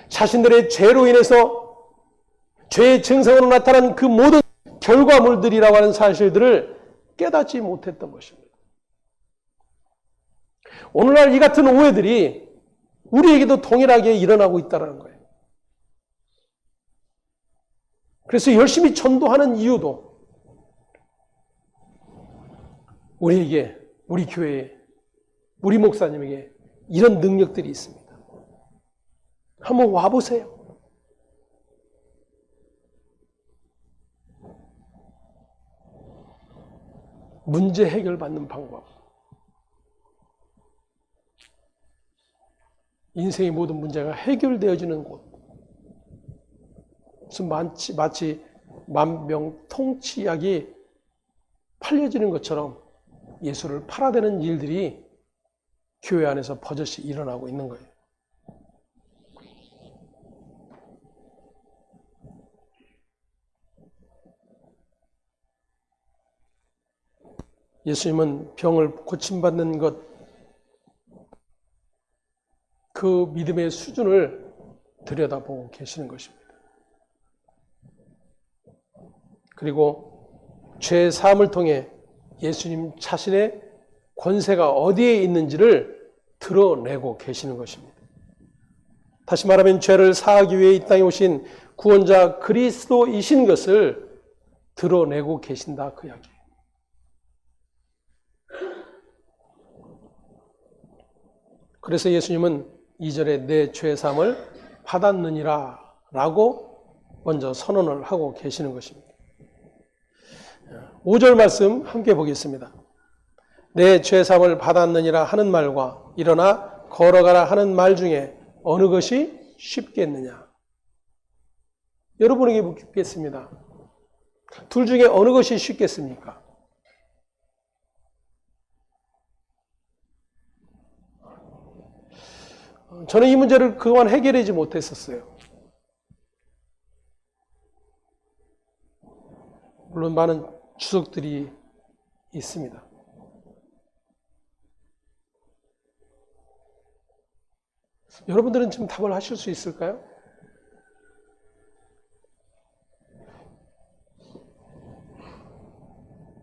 자신들의 죄로 인해서 죄의 증상으로 나타난 그 모든 결과물들이라고 하는 사실들을 깨닫지 못했던 것입니다. 오늘날 이 같은 오해들이 우리에게도 동일하게 일어나고 있다는 거예요. 그래서 열심히 전도하는 이유도 우리에게, 우리 교회에, 우리 목사님에게 이런 능력들이 있습니다. 한번 와보세요. 문제 해결받는 방법. 인생의 모든 문제가 해결되어지는 곳. 무슨 마치 만병통치약이 팔려지는 것처럼 예수를 팔아대는 일들이 교회 안에서 버젓이 일어나고 있는 거예요. 예수님은 병을 고침받는 것, 그 믿음의 수준을 들여다보고 계시는 것입니다. 그리고 죄 사함을 통해 예수님 자신의 권세가 어디에 있는지를 드러내고 계시는 것입니다. 다시 말하면 죄를 사하기 위해 이 땅에 오신 구원자 그리스도이신 것을 드러내고 계신다 그 이야기예요. 그래서 예수님은 2절에 내 죄 사함을 받았느니라 라고 먼저 선언을 하고 계시는 것입니다. 5절 말씀 함께 보겠습니다. 내 죄사함을 받았느니라 하는 말과 일어나 걸어가라 하는 말 중에 어느 것이 쉽겠느냐? 여러분에게 묻겠습니다. 둘 중에 어느 것이 쉽겠습니까? 저는 이 문제를 그동안 해결하지 못했었어요. 물론 많은 주석들이 있습니다. 여러분들은 지금 답을 하실 수 있을까요?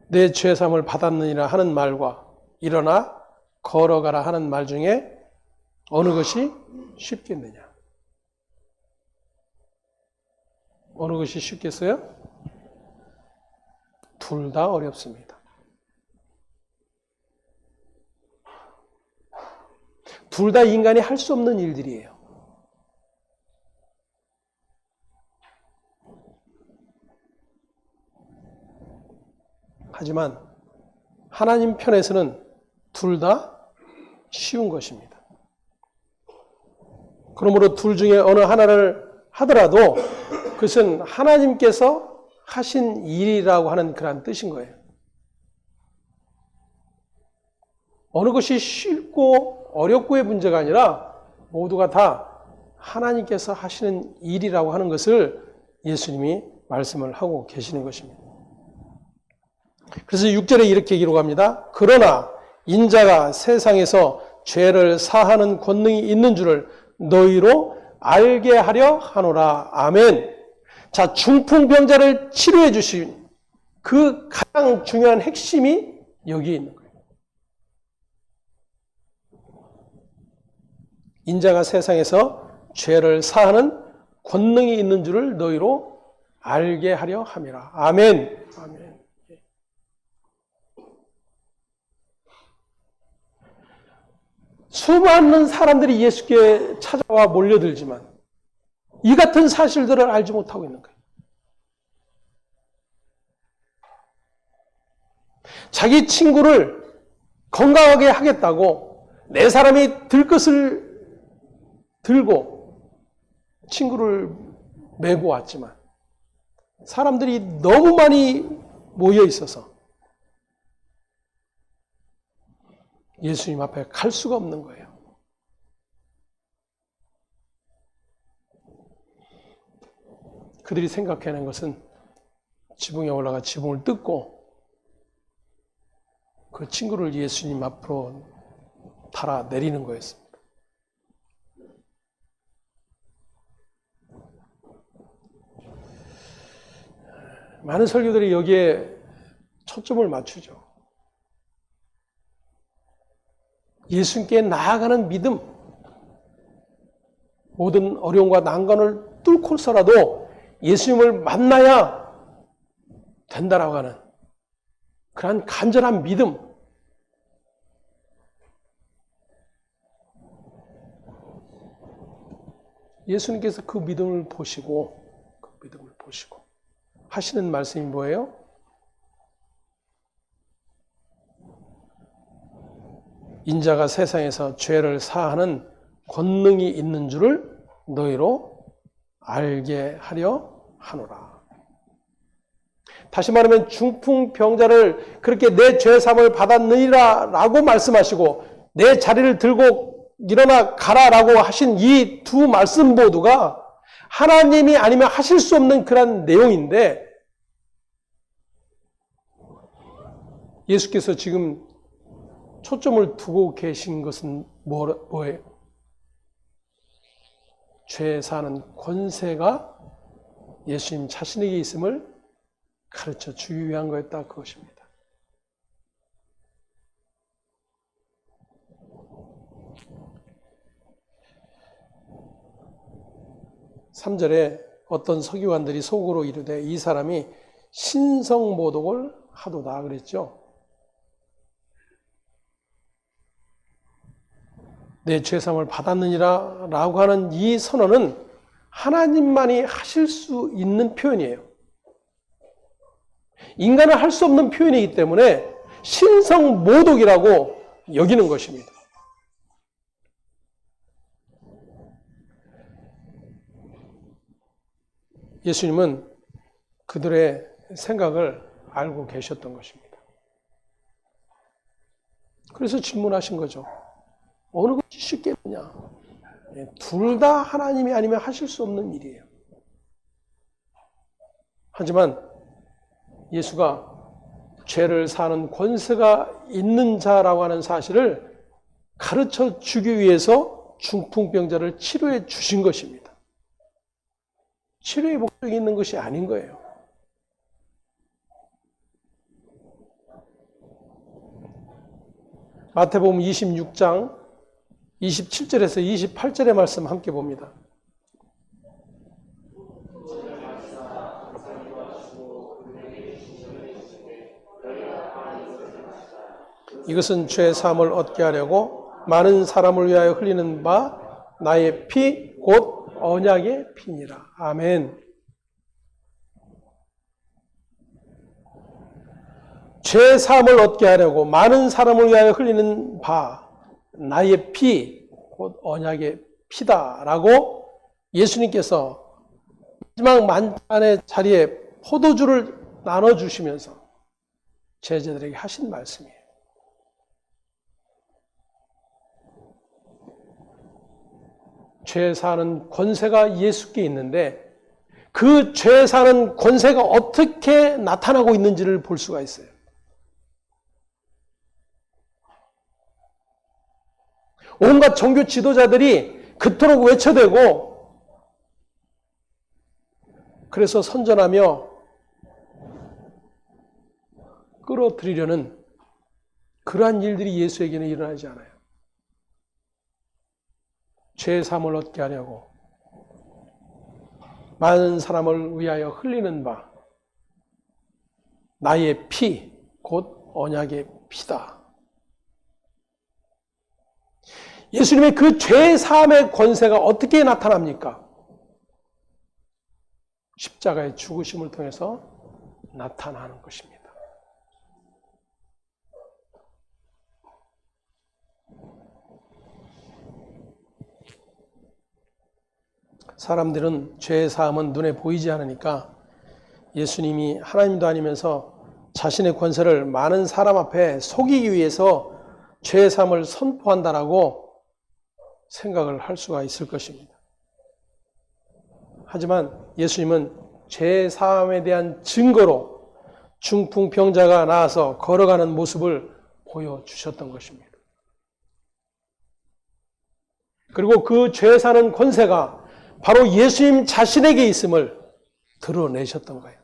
내 죄사함을 받았느니라 하는 말과 일어나 걸어가라 하는 말 중에 어느 것이 쉽겠느냐? 어느 것이 쉽겠어요? 둘 다 어렵습니다. 둘 다 인간이 할 수 없는 일들이에요. 하지만 하나님 편에서는 둘 다 쉬운 것입니다. 그러므로 둘 중에 어느 하나를 하더라도 그것은 하나님께서 하신 일이라고 하는 그런 뜻인 거예요. 어느 것이 쉽고 어렵고의 문제가 아니라 모두가 다 하나님께서 하시는 일이라고 하는 것을 예수님이 말씀을 하고 계시는 것입니다. 그래서 6절에 이렇게 기록합니다. 그러나 인자가 세상에서 죄를 사하는 권능이 있는 줄을 너희로 알게 하려 하노라. 아멘. 자, 중풍병자를 치료해 주신 그 가장 중요한 핵심이 여기에 있는 거예요. 인자가 세상에서 죄를 사하는 권능이 있는 줄을 너희로 알게 하려 함이라. 아멘. 아멘. 수많은 사람들이 예수께 찾아와 몰려들지만 이 같은 사실들을 알지 못하고 있는 거예요. 자기 친구를 건강하게 하겠다고 네 사람이 들것을 들고 친구를 메고 왔지만 사람들이 너무 많이 모여 있어서 예수님 앞에 갈 수가 없는 거예요. 그들이 생각해낸 것은 지붕에 올라가 지붕을 뜯고 그 친구를 예수님 앞으로 달아 내리는 거였습니다. 많은 설교들이 여기에 초점을 맞추죠. 예수님께 나아가는 믿음, 모든 어려움과 난관을 뚫고서라도 예수님을 만나야 된다라고 하는 그러한 간절한 믿음, 예수님께서 그 믿음을 보시고 하시는 말씀이 뭐예요? 인자가 세상에서 죄를 사하는 권능이 있는 줄을 너희로 알게 하려 하노라. 다시 말하면 중풍병자를 그렇게 내 죄사함을 받았느니라 라고 말씀하시고 내 자리를 들고 일어나 가라라고 하신 이 두 말씀 모두가 하나님이 아니면 하실 수 없는 그런 내용인데 예수께서 지금 초점을 두고 계신 것은 뭐예요? 죄 사는 권세가 예수님 자신에게 있음을 가르쳐 주기 위한 거였다, 그것입니다. 3절에 어떤 서기관들이 속으로 이르되 이 사람이 신성모독을 하도다 그랬죠. 내 죄사함을 받았느니라 라고 하는 이 선언은 하나님만이 하실 수 있는 표현이에요. 인간은 할 수 없는 표현이기 때문에 신성 모독이라고 여기는 것입니다. 예수님은 그들의 생각을 알고 계셨던 것입니다. 그래서 질문하신 거죠. 어느 것이 쉽겠느냐? 둘 다 하나님이 아니면 하실 수 없는 일이에요. 하지만 예수가 죄를 사는 권세가 있는 자라고 하는 사실을 가르쳐 주기 위해서 중풍병자를 치료해 주신 것입니다. 치료의 목적이 있는 것이 아닌 거예요. 마태복음 26장 27절에서 28절의 말씀 함께 봅니다. 이것은 죄 사함을 얻게 하려고 많은 사람을 위하여 흘리는 바 나의 피 곧 언약의 피니라. 아멘. 죄 사함을 얻게 하려고 많은 사람을 위하여 흘리는 바 나의 피 곧 언약의 피다라고 예수님께서 마지막 만찬의 자리에 포도주를 나눠주시면서 제자들에게 하신 말씀이에요. 죄 사는 권세가 예수께 있는데 그 죄 사는 권세가 어떻게 나타나고 있는지를 볼 수가 있어요. 온갖 종교 지도자들이 그토록 외쳐대고 그래서 선전하며 끌어들이려는 그러한 일들이 예수에게는 일어나지 않아요. 죄 사함을 얻게 하려고 많은 사람을 위하여 흘리는 바 나의 피 곧 언약의 피다. 예수님의 그 죄 사함의 권세가 어떻게 나타납니까? 십자가의 죽으심을 통해서 나타나는 것입니다. 사람들은 죄의 사함은 눈에 보이지 않으니까 예수님이 하나님도 아니면서 자신의 권세를 많은 사람 앞에 속이기 위해서 죄의 사함을 선포한다라고 생각을 할 수가 있을 것입니다. 하지만 예수님은 죄의 사함에 대한 증거로 중풍병자가 나와서 걸어가는 모습을 보여주셨던 것입니다. 그리고 그 죄 사는 권세가 바로 예수님 자신에게 있음을 드러내셨던 거예요.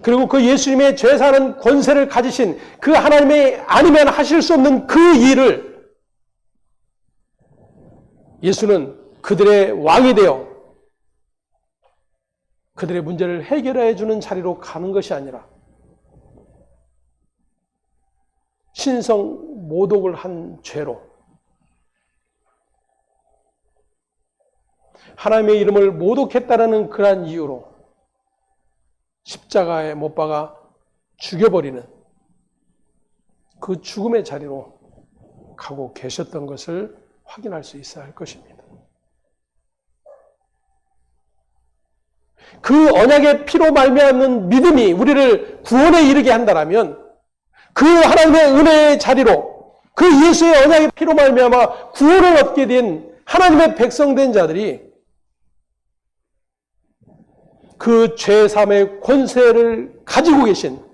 그리고 그 예수님의 죄 사는 권세를 가지신 그 하나님의 아니면 하실 수 없는 그 일을 예수는 그들의 왕이 되어 그들의 문제를 해결해 주는 자리로 가는 것이 아니라 신성 모독을 한 죄로 하나님의 이름을 모독했다라는 그러한 이유로 십자가에 못 박아 죽여버리는 그 죽음의 자리로 가고 계셨던 것을 확인할 수 있어야 할 것입니다. 그 언약의 피로 말미암는 믿음이 우리를 구원에 이르게 한다면 그 하나님의 은혜의 자리로 그 예수의 언약의 피로 말미암아 구원을 얻게 된 하나님의 백성된 자들이 그 죄 사함의 권세를 가지고 계신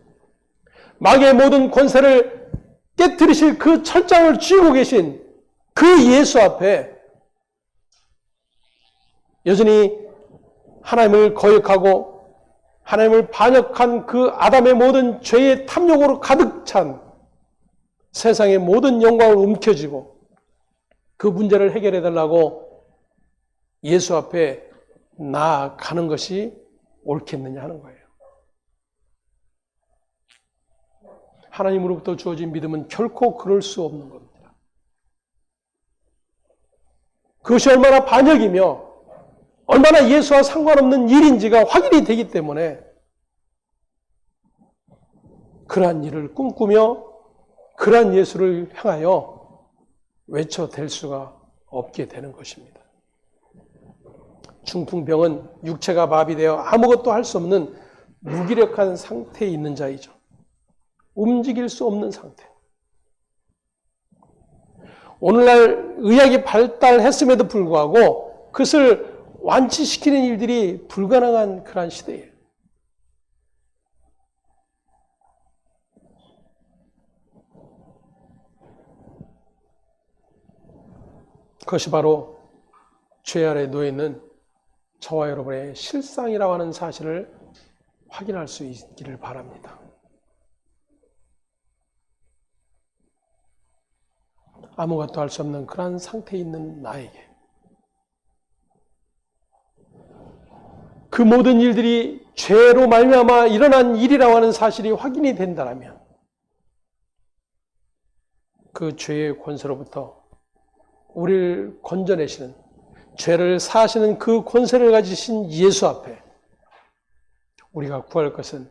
마귀의 모든 권세를 깨뜨리실 그 철장을 쥐고 계신 그 예수 앞에 여전히 하나님을 거역하고 하나님을 반역한 그 아담의 모든 죄의 탐욕으로 가득 찬 세상의 모든 영광을 움켜쥐고 그 문제를 해결해 달라고 예수 앞에 나아가는 것이 옳겠느냐 하는 거예요. 하나님으로부터 주어진 믿음은 결코 그럴 수 없는 겁니다. 그것이 얼마나 반역이며 얼마나 예수와 상관없는 일인지가 확인이 되기 때문에 그러한 일을 꿈꾸며 그러한 예수를 향하여 외쳐댈 수가 없게 되는 것입니다. 중풍병은 육체가 마비되어 아무것도 할 수 없는 무기력한 상태에 있는 자이죠. 움직일 수 없는 상태. 오늘날 의학이 발달했음에도 불구하고 그것을 완치시키는 일들이 불가능한 그러한 시대예요. 그것이 바로 죄 아래 놓여 있는 저와 여러분의 실상이라고 하는 사실을 확인할 수 있기를 바랍니다. 아무것도 할 수 없는 그러한 상태에 있는 나에게 그 모든 일들이 죄로 말미암아 일어난 일이라고 하는 사실이 확인이 된다면 그 죄의 권세로부터 우리를 건져내시는, 죄를 사하시는 그 권세를 가지신 예수 앞에 우리가 구할 것은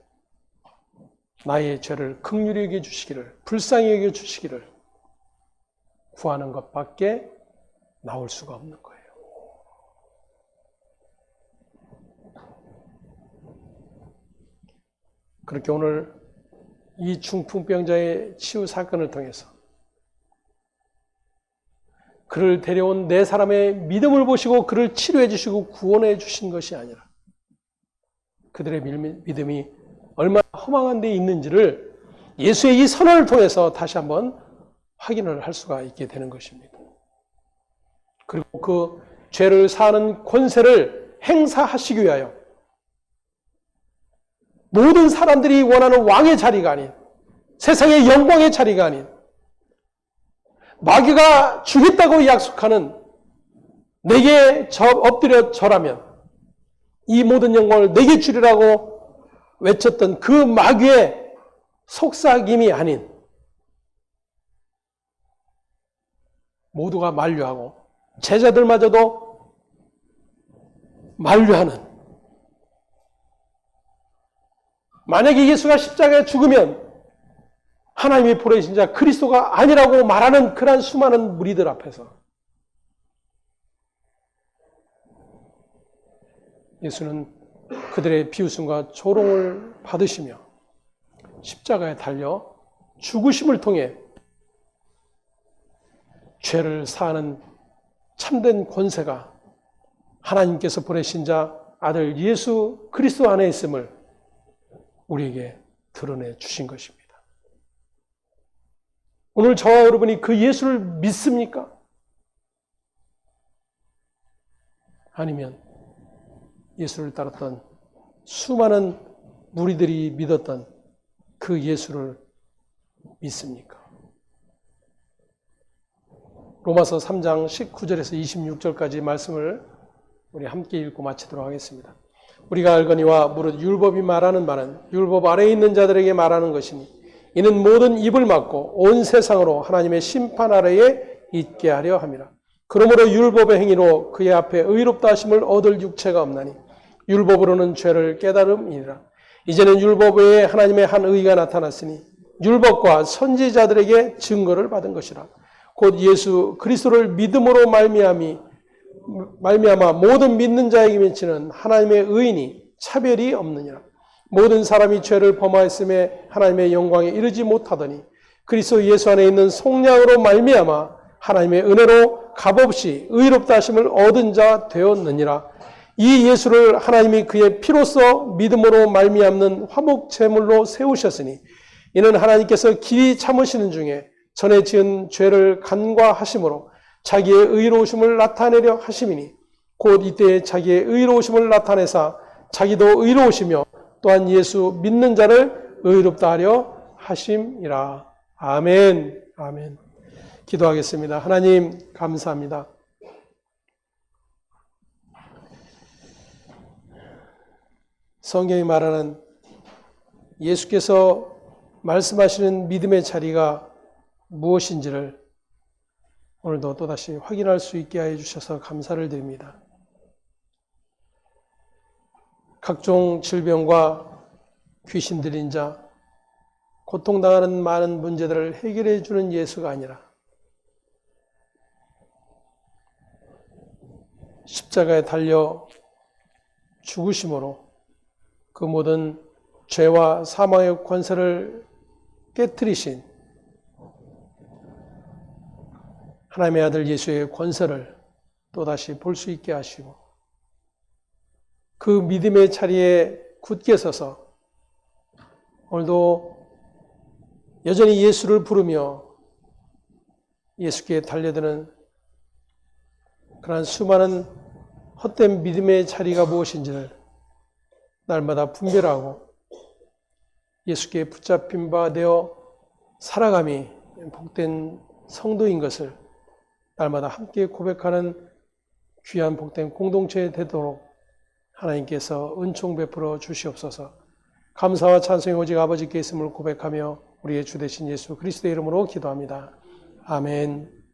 나의 죄를 긍휼히 여겨 주시기를, 불쌍히 여겨 주시기를 구하는 것밖에 나올 수가 없는 거예요. 그렇게 오늘 이 중풍병자의 치유 사건을 통해서 그를 데려온 네 사람의 믿음을 보시고 그를 치료해 주시고 구원해 주신 것이 아니라 그들의 믿음이 얼마나 허망한 데 있는지를 예수의 이 선언을 통해서 다시 한번 확인을 할 수가 있게 되는 것입니다. 그리고 그 죄를 사하는 권세를 행사하시기 위하여 모든 사람들이 원하는 왕의 자리가 아닌, 세상의 영광의 자리가 아닌, 마귀가 주겠다고 약속하는 내게 엎드려 절하면 이 모든 영광을 내게 주리라고 외쳤던 그 마귀의 속삭임이 아닌 모두가 만류하고 제자들마저도 만류하는, 만약에 예수가 십자가에 죽으면 하나님이 보내신 자 그리스도가 아니라고 말하는 그러한 수많은 무리들 앞에서 예수는 그들의 비웃음과 조롱을 받으시며 십자가에 달려 죽으심을 통해 죄를 사하는 참된 권세가 하나님께서 보내신 자 아들 예수 그리스도 안에 있음을 우리에게 드러내 주신 것입니다. 오늘 저와 여러분이 그 예수를 믿습니까? 아니면 예수를 따랐던 수많은 무리들이 믿었던 그 예수를 믿습니까? 로마서 3장 19절에서 26절까지 말씀을 우리 함께 읽고 마치도록 하겠습니다. 우리가 알거니와 무릇 율법이 말하는 바는 율법 아래에 있는 자들에게 말하는 것이니 이는 모든 입을 막고 온 세상으로 하나님의 심판 아래에 있게 하려 함이라. 그러므로 율법의 행위로 그의 앞에 의롭다 하심을 얻을 육체가 없나니 율법으로는 죄를 깨달음이니라. 이제는 율법 외에 하나님의 한 의가 나타났으니 율법과 선지자들에게 증거를 받은 것이라. 곧 예수 그리스도를 믿음으로 말미암아 모든 믿는 자에게 미치는 하나님의 의인이 차별이 없느니라. 모든 사람이 죄를 범하였음에 하나님의 영광에 이르지 못하더니 그리스도 예수 안에 있는 속량으로 말미암아 하나님의 은혜로 값없이 의롭다 하심을 얻은 자 되었느니라. 이 예수를 하나님이 그의 피로써 믿음으로 말미암는 화목 제물로 세우셨으니 이는 하나님께서 길이 참으시는 중에 전에 지은 죄를 간과하심으로 자기의 의로우심을 나타내려 하심이니 곧 이때에 자기의 의로우심을 나타내사 자기도 의로우시며 또한 예수 믿는 자를 의롭다 하려 하심이라. 아멘. 아멘. 기도하겠습니다. 하나님 감사합니다. 성경이 말하는 예수께서 말씀하시는 믿음의 자리가 무엇인지를 오늘도 또다시 확인할 수 있게 해 주셔서 감사를 드립니다. 각종 질병과 귀신 들린 자, 고통당하는 많은 문제들을 해결해 주는 예수가 아니라 십자가에 달려 죽으심으로 그 모든 죄와 사망의 권세를 깨뜨리신 하나님의 아들 예수의 권세를 또다시 볼 수 있게 하시고 그 믿음의 자리에 굳게 서서 오늘도 여전히 예수를 부르며 예수께 달려드는 그러한 수많은 헛된 믿음의 자리가 무엇인지를 날마다 분별하고 예수께 붙잡힌 바 되어 살아감이 복된 성도인 것을 날마다 함께 고백하는 귀한 복된 공동체 되도록 하나님께서 은총 베풀어 주시옵소서. 감사와 찬송이 오직 아버지께 있음을 고백하며 우리의 주 되신 예수 그리스도의 이름으로 기도합니다. 아멘.